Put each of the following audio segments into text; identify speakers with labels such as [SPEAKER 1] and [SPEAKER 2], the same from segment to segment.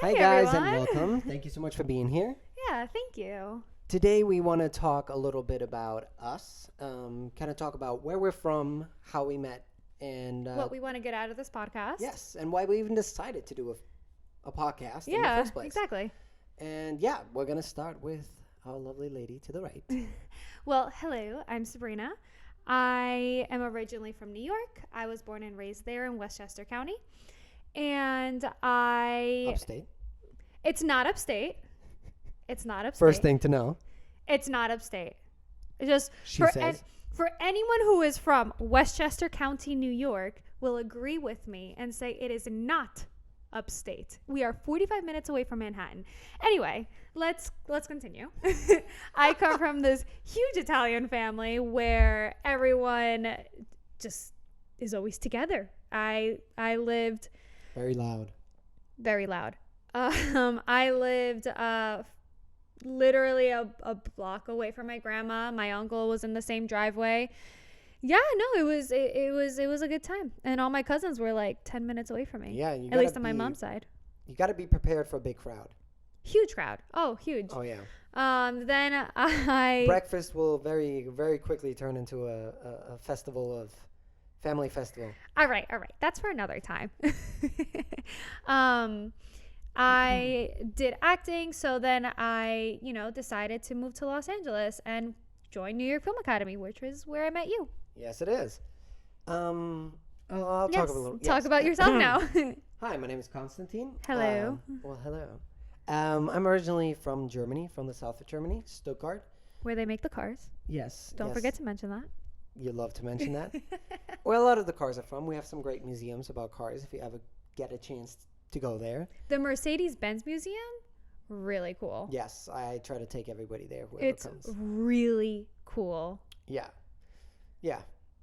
[SPEAKER 1] Hi guys
[SPEAKER 2] everyone.
[SPEAKER 1] and welcome. Thank you so much for being here.
[SPEAKER 2] Yeah, thank you.
[SPEAKER 1] Today we want to talk a little bit about us, kind of talk about where we're from, how we met, and
[SPEAKER 2] What we want to get out of this podcast.
[SPEAKER 1] yes, and why we even decided to do a podcast in the
[SPEAKER 2] Yeah,
[SPEAKER 1] first place.
[SPEAKER 2] exactly.
[SPEAKER 1] And yeah, we're going to start with our lovely lady to the right.
[SPEAKER 2] Well, hello, I'm Sabrina. I am originally from New York. I was born and raised there in Westchester County. And
[SPEAKER 1] Upstate.
[SPEAKER 2] It's not upstate. It's not upstate.
[SPEAKER 1] First thing to know.
[SPEAKER 2] It's not upstate. It's just
[SPEAKER 1] She says.
[SPEAKER 2] for anyone who is from Westchester County, New York, will agree with me and say it is not upstate. We are 45 minutes away from Manhattan. Anyway, let's continue. I come from this huge Italian family where everyone just is always together. I lived
[SPEAKER 1] Very loud.
[SPEAKER 2] very loud. I lived literally a block away from my grandma. My uncle was in the same driveway. Yeah, no, it was a good time. And all my cousins were like 10 minutes away from me.
[SPEAKER 1] Yeah, you
[SPEAKER 2] at least on my mom's side.
[SPEAKER 1] You got to be prepared for a big crowd.
[SPEAKER 2] Huge crowd. Oh, huge.
[SPEAKER 1] Oh yeah.
[SPEAKER 2] Then I
[SPEAKER 1] Breakfast will very, very quickly turn into a festival of family festival.
[SPEAKER 2] All right. That's for another time. I did acting, so then I, decided to move to Los Angeles and join New York Film Academy, which is where I met you.
[SPEAKER 1] Yes, it is. I'll
[SPEAKER 2] Yes,
[SPEAKER 1] talk a little.
[SPEAKER 2] talk
[SPEAKER 1] yes.
[SPEAKER 2] about yourself now.
[SPEAKER 1] Hi, my name is Constantine.
[SPEAKER 2] Hello.
[SPEAKER 1] Well, hello. I'm originally from Germany, from the south of Germany, Stuttgart.
[SPEAKER 2] Where they make the cars.
[SPEAKER 1] Yes.
[SPEAKER 2] Don't forget to mention that.
[SPEAKER 1] You love to mention that. Where a lot of the cars are from. We have some great museums about cars if you ever get a chance to go there.
[SPEAKER 2] The MercedesBenz Museum, really cool.
[SPEAKER 1] Yes, I try to take everybody there, whoever
[SPEAKER 2] It's
[SPEAKER 1] comes.
[SPEAKER 2] really cool.
[SPEAKER 1] Yeah. Yeah.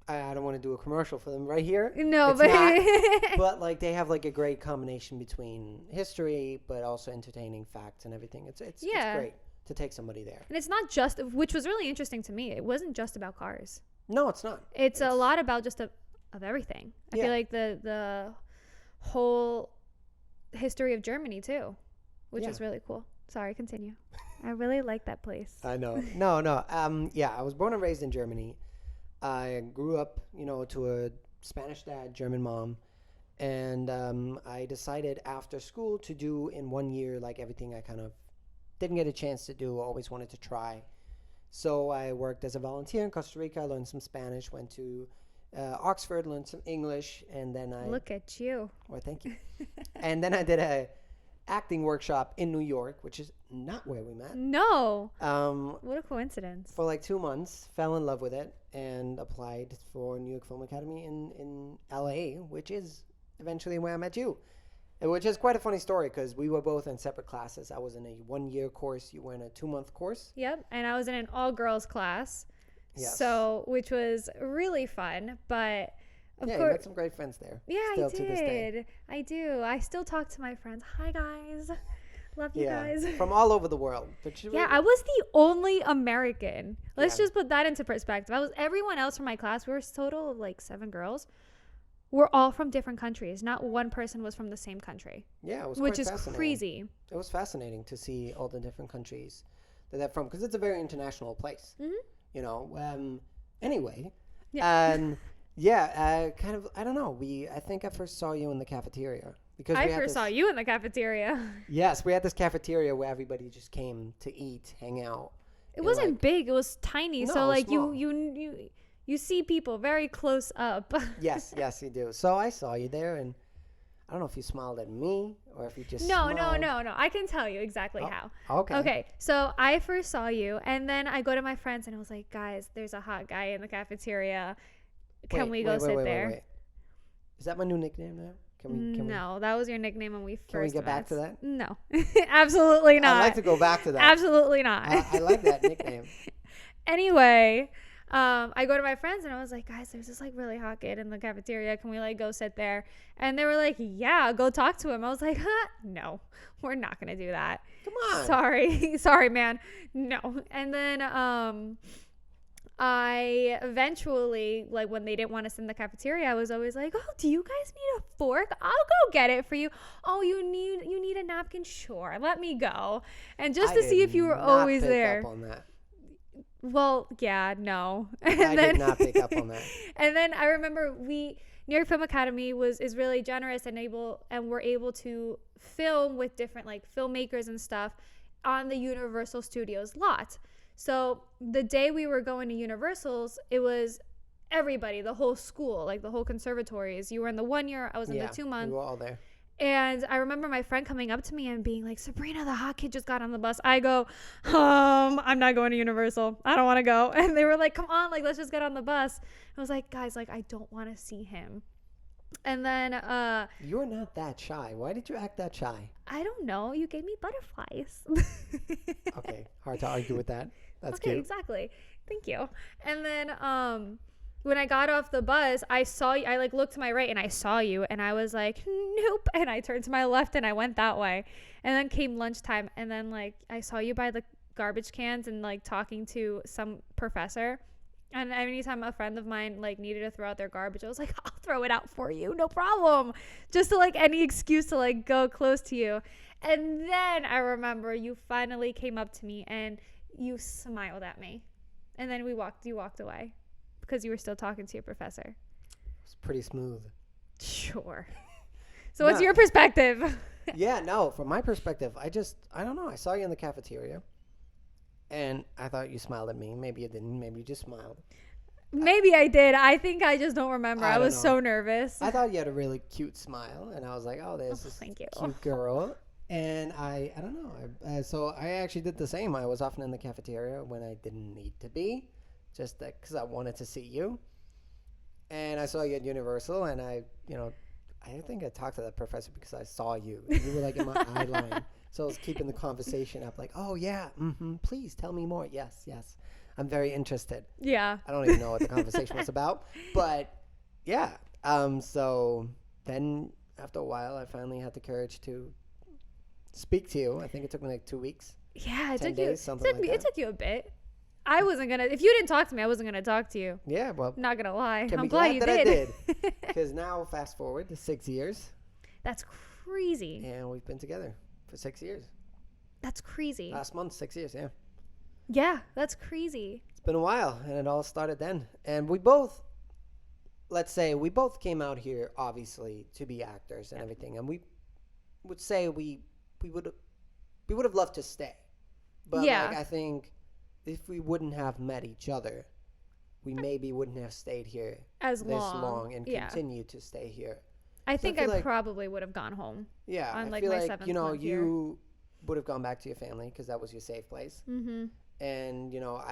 [SPEAKER 1] I don't want to do a commercial for them right here.
[SPEAKER 2] No,
[SPEAKER 1] It's
[SPEAKER 2] but
[SPEAKER 1] not. But like they have like a great combination between history but also entertaining facts and everything. It's great to take somebody there.
[SPEAKER 2] and it's not just, which was really interesting to me. It wasn't just about cars.
[SPEAKER 1] No, it's not.
[SPEAKER 2] It's a lot about just of everything. I
[SPEAKER 1] Yeah.
[SPEAKER 2] feel like the whole history of Germany too, which
[SPEAKER 1] Yeah.
[SPEAKER 2] is really cool. Sorry, continue. I really like that place.
[SPEAKER 1] I know. No. Yeah, I was born and raised in Germany. I grew up, to a Spanish dad, German mom, and I decided after school to do in 1 year like everything I kind of didn't get a chance to do. Always wanted to try. So I worked as a volunteer in Costa Rica. I learned some Spanish. Went to Oxford, learned some English, and then I
[SPEAKER 2] Look at you.
[SPEAKER 1] Well, thank you. And then I did a acting workshop in New York, which is not where we met.
[SPEAKER 2] No.
[SPEAKER 1] Um,
[SPEAKER 2] What a coincidence.
[SPEAKER 1] for like 2 months, fell in love with it, and applied for New York Film Academy in LA, which is eventually where I met you. Which is quite a funny story because we were both in separate classes. I was in a 1-year course. You were in a 2-month course.
[SPEAKER 2] Yep. And I was in an all-girls class.
[SPEAKER 1] Yes.
[SPEAKER 2] So, which was really fun, but of
[SPEAKER 1] Yeah, you
[SPEAKER 2] course,
[SPEAKER 1] met some great friends there.
[SPEAKER 2] yeah,
[SPEAKER 1] still
[SPEAKER 2] I
[SPEAKER 1] to this day.
[SPEAKER 2] did. I do. I still talk to my friends. Hi, guys. Love you guys.
[SPEAKER 1] From all over the world. But you
[SPEAKER 2] Yeah, I was the only American. Let's
[SPEAKER 1] Yeah.
[SPEAKER 2] just put that into perspective. Everyone else from my class. We were a total of like 7 girls. We're all from different countries. Not one person was from the same country,
[SPEAKER 1] Yeah, it was
[SPEAKER 2] which
[SPEAKER 1] quite
[SPEAKER 2] is
[SPEAKER 1] fascinating.
[SPEAKER 2] crazy.
[SPEAKER 1] It was fascinating to see all the different countries that they're from because it's a very international place.
[SPEAKER 2] Mhm.
[SPEAKER 1] Anyway,
[SPEAKER 2] Yeah.
[SPEAKER 1] and yeah, kind of. I don't know. I think I first saw you in the cafeteria because
[SPEAKER 2] I
[SPEAKER 1] we had
[SPEAKER 2] first
[SPEAKER 1] this,
[SPEAKER 2] saw you in the cafeteria.
[SPEAKER 1] Yes, we had this cafeteria where everybody just came to eat, hang out.
[SPEAKER 2] It
[SPEAKER 1] And,
[SPEAKER 2] wasn't
[SPEAKER 1] like-
[SPEAKER 2] big. It was tiny.
[SPEAKER 1] No,
[SPEAKER 2] So
[SPEAKER 1] it was
[SPEAKER 2] like
[SPEAKER 1] small.
[SPEAKER 2] you see people very close up.
[SPEAKER 1] Yes, you do. So I saw you there, and I don't know if you smiled at me or if you just
[SPEAKER 2] No.
[SPEAKER 1] smiled.
[SPEAKER 2] I can tell you exactly
[SPEAKER 1] Oh,
[SPEAKER 2] how.
[SPEAKER 1] Okay.
[SPEAKER 2] Okay, so I first saw you, and then I go to my friends, and I was like, guys, there's a hot guy in the cafeteria. Can we go sit there?
[SPEAKER 1] Wait. Is that my new nickname now? Can we?
[SPEAKER 2] No, that was your nickname when we first
[SPEAKER 1] Can we get back
[SPEAKER 2] met.
[SPEAKER 1] to that?
[SPEAKER 2] No, absolutely not.
[SPEAKER 1] I'd like to go back to that.
[SPEAKER 2] Absolutely not.
[SPEAKER 1] I like that nickname.
[SPEAKER 2] Anyway, I go to my friends and I was like, guys, there's this like really hot kid in the cafeteria. Can we like go sit there? And they were like, yeah, go talk to him. I was like, no, we're not gonna do that.
[SPEAKER 1] Come on.
[SPEAKER 2] Sorry, man. No. And then I eventually, like when they didn't want us in the cafeteria, I was always like, oh, do you guys need a fork? I'll go get it for you. Oh, you need a napkin? Sure, let me go. And just
[SPEAKER 1] I
[SPEAKER 2] to see
[SPEAKER 1] did
[SPEAKER 2] if you were
[SPEAKER 1] not
[SPEAKER 2] always
[SPEAKER 1] pick
[SPEAKER 2] there.
[SPEAKER 1] up on that.
[SPEAKER 2] Well, yeah, no. And
[SPEAKER 1] I did not pick up on that.
[SPEAKER 2] And then I remember New York Film Academy is really generous and we're able to film with different like filmmakers and stuff on the Universal Studios lot. So the day we were going to Universal's, it was everybody, the whole school, like the whole conservatories. You were in the 1 year, I was in the 2 month.
[SPEAKER 1] We were all there.
[SPEAKER 2] And I remember my friend coming up to me and being like, Sabrina, the hot kid just got on the bus. I go, I'm not going to Universal. I don't want to go. And they were like, come on, like, let's just get on the bus. I was like, guys, like, I don't want to see him. And then
[SPEAKER 1] You're not that shy. Why did you act that shy?
[SPEAKER 2] I don't know. You gave me butterflies.
[SPEAKER 1] Okay, hard to argue with that. That's
[SPEAKER 2] okay,
[SPEAKER 1] cute.
[SPEAKER 2] exactly. Thank you. And then when I got off the bus, I saw you. I like looked to my right and I saw you, and I was like, nope. And I turned to my left and I went that way. And then came lunchtime, and then like I saw you by the garbage cans and like talking to some professor. And anytime a friend of mine like needed to throw out their garbage, I was like, I'll throw it out for you, no problem. Just to like any excuse to like go close to you. And then I remember you finally came up to me and you smiled at me. And then you walked away because you were still talking to your professor.
[SPEAKER 1] It's pretty smooth.
[SPEAKER 2] Sure. So what's your perspective?
[SPEAKER 1] Yeah, no, from my perspective, I don't know. I saw you in the cafeteria. And I thought you smiled at me. Maybe you didn't. Maybe you just smiled.
[SPEAKER 2] Maybe I did. I think I just don't remember. I was so nervous.
[SPEAKER 1] I thought you had a really cute smile. And I was like, oh, there's this cute girl. And I don't know. So I actually did the same. I was often in the cafeteria when I didn't need to be. Just because I wanted to see you. And I saw you at Universal. And I think I talked to that professor because I saw you. You were like in my eye line. So I was keeping the conversation up like, oh, yeah, please tell me more. Yes. I'm very interested.
[SPEAKER 2] Yeah.
[SPEAKER 1] I don't even know what the conversation was about. But, yeah. So then after a while, I finally had the courage to speak to you. I think it took me like 2 weeks.
[SPEAKER 2] Yeah, it
[SPEAKER 1] 10
[SPEAKER 2] took
[SPEAKER 1] days,
[SPEAKER 2] you.
[SPEAKER 1] it
[SPEAKER 2] It took you a bit. I wasn't going to. If you didn't talk to me, I wasn't going to talk to you.
[SPEAKER 1] Yeah, well.
[SPEAKER 2] Not going to lie.
[SPEAKER 1] I'm
[SPEAKER 2] glad you
[SPEAKER 1] that I
[SPEAKER 2] did.
[SPEAKER 1] Because now, fast forward to 6 years.
[SPEAKER 2] That's crazy.
[SPEAKER 1] And we've been together for 6 years.
[SPEAKER 2] That's crazy.
[SPEAKER 1] Last month, 6 years, yeah.
[SPEAKER 2] Yeah, that's crazy.
[SPEAKER 1] It's been a while, and it all started then. And we both came out here, obviously, to be actors and everything. And we would say we would have loved to stay. But like, I think if we wouldn't have met each other, we maybe wouldn't have stayed here
[SPEAKER 2] this
[SPEAKER 1] long and continued to stay here.
[SPEAKER 2] I think I probably would have gone home.
[SPEAKER 1] Yeah,
[SPEAKER 2] on
[SPEAKER 1] I
[SPEAKER 2] like
[SPEAKER 1] feel
[SPEAKER 2] my
[SPEAKER 1] like,
[SPEAKER 2] seventh
[SPEAKER 1] you know,
[SPEAKER 2] month
[SPEAKER 1] you would have gone back to your family because that was your safe place.
[SPEAKER 2] Mm-hmm.
[SPEAKER 1] And, you know,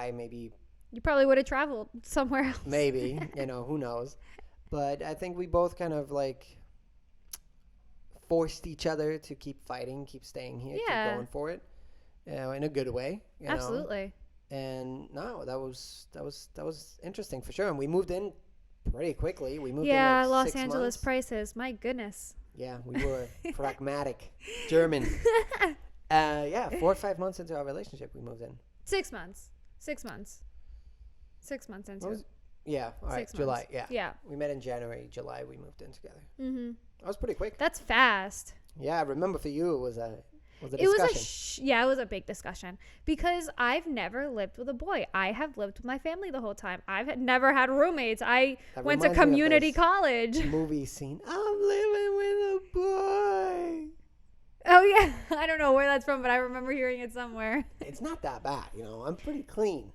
[SPEAKER 2] you probably would have traveled somewhere else.
[SPEAKER 1] Maybe, you know, who knows. But I think we both kind of like forced each other to keep fighting, keep staying here, keep going for it, you know, in a good way. You
[SPEAKER 2] Absolutely.
[SPEAKER 1] know? And no, that was interesting for sure. And we moved in pretty quickly. We moved in like
[SPEAKER 2] Los
[SPEAKER 1] 6
[SPEAKER 2] Angeles
[SPEAKER 1] months.
[SPEAKER 2] prices. My goodness.
[SPEAKER 1] Yeah, we were pragmatic, German. 4 or 5 months into our relationship, we moved in.
[SPEAKER 2] 6 months. 6 months. 6 months into it.
[SPEAKER 1] Yeah, all right,
[SPEAKER 2] 6
[SPEAKER 1] July,
[SPEAKER 2] months.
[SPEAKER 1] yeah.
[SPEAKER 2] Yeah.
[SPEAKER 1] We met in January, July, we moved in together.
[SPEAKER 2] Mm-hmm.
[SPEAKER 1] That was pretty quick.
[SPEAKER 2] That's fast.
[SPEAKER 1] Yeah, I remember for you it was a discussion.
[SPEAKER 2] It was a big discussion because I've never lived with a boy. I have lived with my family the whole time. I've never had roommates. I went to community college.
[SPEAKER 1] Movie scene. I'm living with a boy.
[SPEAKER 2] Oh yeah, I don't know where that's from, but I remember hearing it somewhere.
[SPEAKER 1] It's not that bad, you know. I'm pretty clean.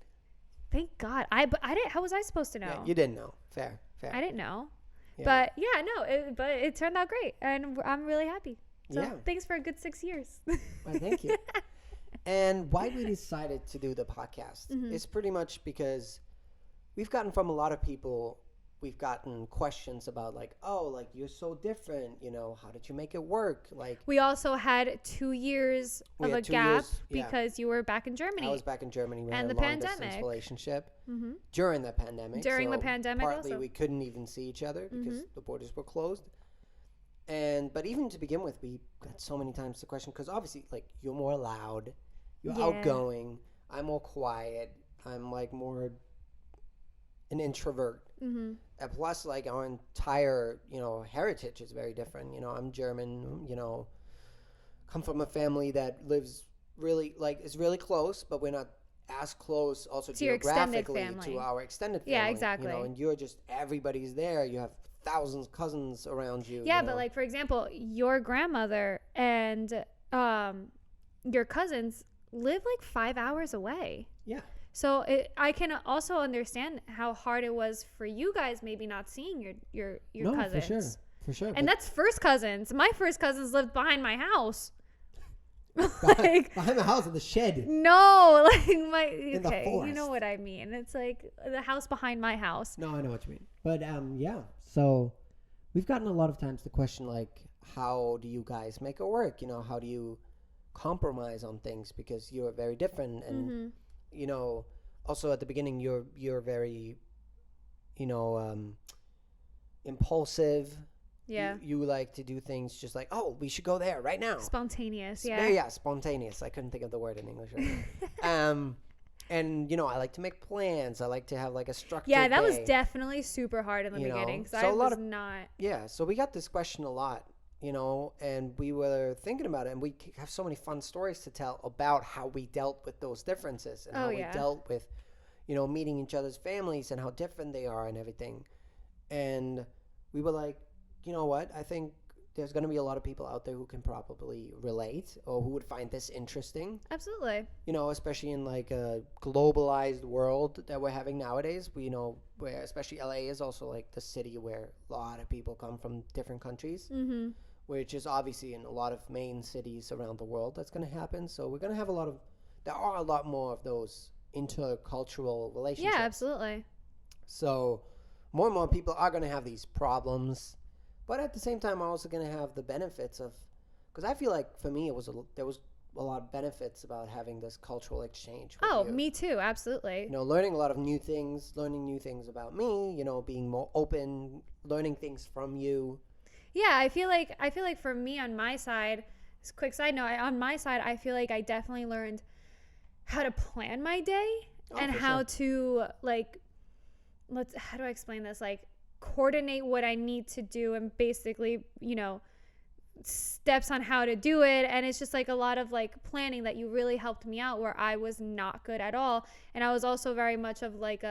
[SPEAKER 2] Thank God. But I didn't. How was I supposed to know?
[SPEAKER 1] Yeah, you didn't know. Fair.
[SPEAKER 2] I didn't know.
[SPEAKER 1] Yeah.
[SPEAKER 2] But yeah, no. But it turned out great, and I'm really happy. So thanks for a good 6 years.
[SPEAKER 1] Well, thank you. And why we decided to do the podcast is pretty much because we've gotten from a lot of people, we've gotten questions about like, oh, like you're so different, you know, how did you make it work? Like
[SPEAKER 2] we also had 2 years of a gap because you were back in Germany.
[SPEAKER 1] I was back in Germany. We
[SPEAKER 2] and
[SPEAKER 1] had
[SPEAKER 2] the
[SPEAKER 1] a long distance relationship during the pandemic.
[SPEAKER 2] The pandemic
[SPEAKER 1] partly
[SPEAKER 2] also.
[SPEAKER 1] we couldn't even see each other because the borders were closed. But even to begin with, we got so many times the question, because obviously, like, you're more loud, you're outgoing, I'm more quiet, I'm, like, more an introvert. And plus, like, our entire, you know, heritage is very different. You know, I'm German, you know, come from a family that lives really like is really close, but we're not as close also
[SPEAKER 2] To your extended
[SPEAKER 1] geographically
[SPEAKER 2] family.
[SPEAKER 1] to our extended family.
[SPEAKER 2] Yeah, exactly.
[SPEAKER 1] You know, and you're just everybody's there. You have thousands cousins around you.
[SPEAKER 2] Yeah,
[SPEAKER 1] you
[SPEAKER 2] but
[SPEAKER 1] know.
[SPEAKER 2] like for example, your grandmother and your cousins live like 5 hours away.
[SPEAKER 1] Yeah.
[SPEAKER 2] So I can also understand how hard it was for you guys maybe not seeing your
[SPEAKER 1] No,
[SPEAKER 2] cousins.
[SPEAKER 1] for sure.
[SPEAKER 2] And that's first cousins. My first cousins lived behind my house.
[SPEAKER 1] Behind the house in the shed.
[SPEAKER 2] No, like
[SPEAKER 1] In the
[SPEAKER 2] okay, you
[SPEAKER 1] forest.
[SPEAKER 2] know what I mean. It's like the house behind my house.
[SPEAKER 1] No, I know what you mean. But yeah, so we've gotten a lot of times the question like, how do you guys make it work? You know, how do you compromise on things because you're very different, and you know, also at the beginning you're very, you know, impulsive.
[SPEAKER 2] Yeah.
[SPEAKER 1] You like to do things just like, oh, we should go there right now.
[SPEAKER 2] Spontaneous,
[SPEAKER 1] Yeah, spontaneous. I couldn't think of the word in English right now. And you know, I like to make plans. I like to have like a structured
[SPEAKER 2] Yeah, that was
[SPEAKER 1] day.
[SPEAKER 2] definitely super hard in the
[SPEAKER 1] You know,
[SPEAKER 2] beginning because
[SPEAKER 1] so
[SPEAKER 2] I
[SPEAKER 1] a lot
[SPEAKER 2] was
[SPEAKER 1] of-
[SPEAKER 2] not.
[SPEAKER 1] Yeah, so we got this question a lot, you know, and we were thinking about it, and we have so many fun stories to tell about how we dealt with those differences and
[SPEAKER 2] Oh,
[SPEAKER 1] how
[SPEAKER 2] yeah.
[SPEAKER 1] we dealt with, you know, meeting each other's families and how different they are and everything. And we were like, you know what? I think there's going to be a lot of people out there who can probably relate or who would find this interesting,
[SPEAKER 2] Absolutely.
[SPEAKER 1] you know, especially in like a globalized world that we're having nowadays. We know where, especially LA is also like the city where a lot of people come from different countries, which is obviously in a lot of main cities around the world that's going to happen. So we're going to have there are a lot more of those intercultural relationships.
[SPEAKER 2] Yeah, absolutely.
[SPEAKER 1] So more and more people are going to have these problems, but at the same time, are also going to have the benefits of, because I feel like for me, there was a lot of benefits about having this cultural exchange. With
[SPEAKER 2] Oh,
[SPEAKER 1] you.
[SPEAKER 2] me too. Absolutely.
[SPEAKER 1] You know, learning a lot of new things, learning new things about me. You know, being more open, learning things from you.
[SPEAKER 2] Yeah, I feel like for me on my side, just quick side note, on my side, I feel like I definitely learned how to plan my day and
[SPEAKER 1] for
[SPEAKER 2] how
[SPEAKER 1] sure.
[SPEAKER 2] to like how do I explain this? Like coordinate what I need to do and basically, you know, steps on how to do it. And it's just like a lot of like planning that you really helped me out where I was not good at all. And I was also very much of like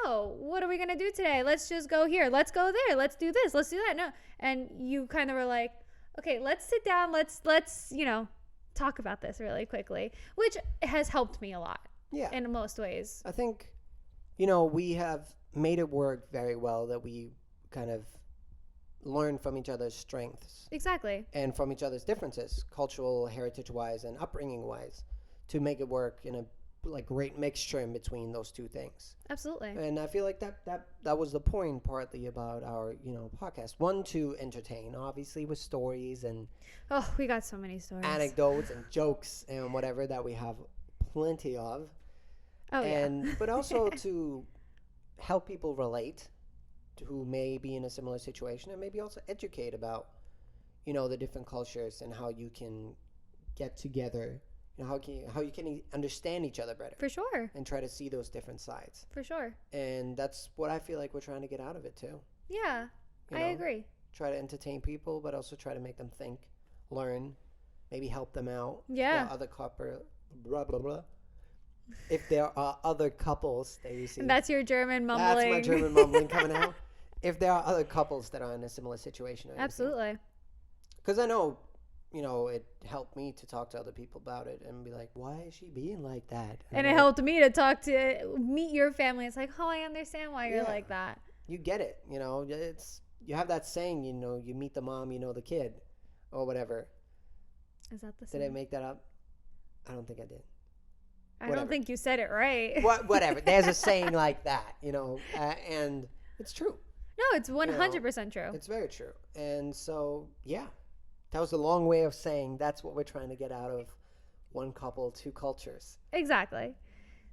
[SPEAKER 2] oh, what are we going to do today? Let's just go here. Let's go there. Let's do this. Let's do that. No. And you kind of were like, okay, let's sit down. Let's, you know, talk about this really quickly, which has helped me a lot.
[SPEAKER 1] Yeah.
[SPEAKER 2] In most ways.
[SPEAKER 1] I think, you know, we have made it work very well that we kind of learn from each other's strengths
[SPEAKER 2] Exactly.
[SPEAKER 1] and from each other's differences, cultural, heritage-wise, and upbringing-wise, to make it work in a like great mixture in between those two things.
[SPEAKER 2] Absolutely.
[SPEAKER 1] And I feel like that was the point partly about our, you know, podcast. One, to entertain, obviously, with stories and
[SPEAKER 2] Oh, we got so many stories.
[SPEAKER 1] anecdotes and jokes and whatever that we have plenty of.
[SPEAKER 2] Oh,
[SPEAKER 1] And but also to help people relate who may be in a similar situation, and maybe also educate about, you know, the different cultures and how you can get together, you know, how you can understand each other better
[SPEAKER 2] For sure.
[SPEAKER 1] and try to see those different sides.
[SPEAKER 2] For sure.
[SPEAKER 1] And that's what I feel like we're trying to get out of it too.
[SPEAKER 2] Yeah.
[SPEAKER 1] You
[SPEAKER 2] I
[SPEAKER 1] know,
[SPEAKER 2] agree.
[SPEAKER 1] Try to entertain people, but also try to make them think, learn, maybe help them out.
[SPEAKER 2] Yeah.
[SPEAKER 1] Other couple, blah blah blah. If there are other couples that you see,
[SPEAKER 2] And that's your German mumbling.
[SPEAKER 1] that's my German mumbling coming out. If there are other couples that are in a similar situation,
[SPEAKER 2] Absolutely.
[SPEAKER 1] because I know, you know, it helped me to talk to other people about it and be like, why is she being like that?
[SPEAKER 2] And it helped me to meet your family. It's like, oh, I understand why you're
[SPEAKER 1] Yeah.
[SPEAKER 2] like that.
[SPEAKER 1] You get it, you know. You have that saying, you know, you meet the mom, you know the kid, or whatever.
[SPEAKER 2] Is that the
[SPEAKER 1] Did I
[SPEAKER 2] same?
[SPEAKER 1] make that up? I don't think I did.
[SPEAKER 2] I
[SPEAKER 1] whatever.
[SPEAKER 2] don't think you said it right.
[SPEAKER 1] Whatever. There's a saying like that, you know, and it's true.
[SPEAKER 2] No, it's 100% true.
[SPEAKER 1] It's very true. And so, yeah, that was a long way of saying that's what we're trying to get out of one couple, two cultures.
[SPEAKER 2] Exactly.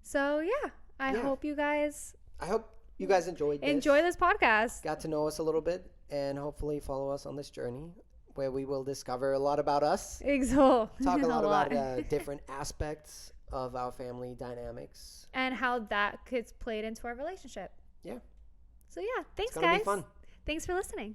[SPEAKER 2] So, yeah, I
[SPEAKER 1] Yeah.
[SPEAKER 2] hope you guys
[SPEAKER 1] I hope you guys enjoyed this.
[SPEAKER 2] enjoy this podcast.
[SPEAKER 1] Got to know us a little bit and hopefully follow us on this journey where we will discover a lot about us, talk a lot about different aspects of our family dynamics.
[SPEAKER 2] and how that gets played into our relationship.
[SPEAKER 1] Yeah.
[SPEAKER 2] So, yeah, thanks,
[SPEAKER 1] It's going to
[SPEAKER 2] guys.
[SPEAKER 1] be fun.
[SPEAKER 2] Thanks for listening.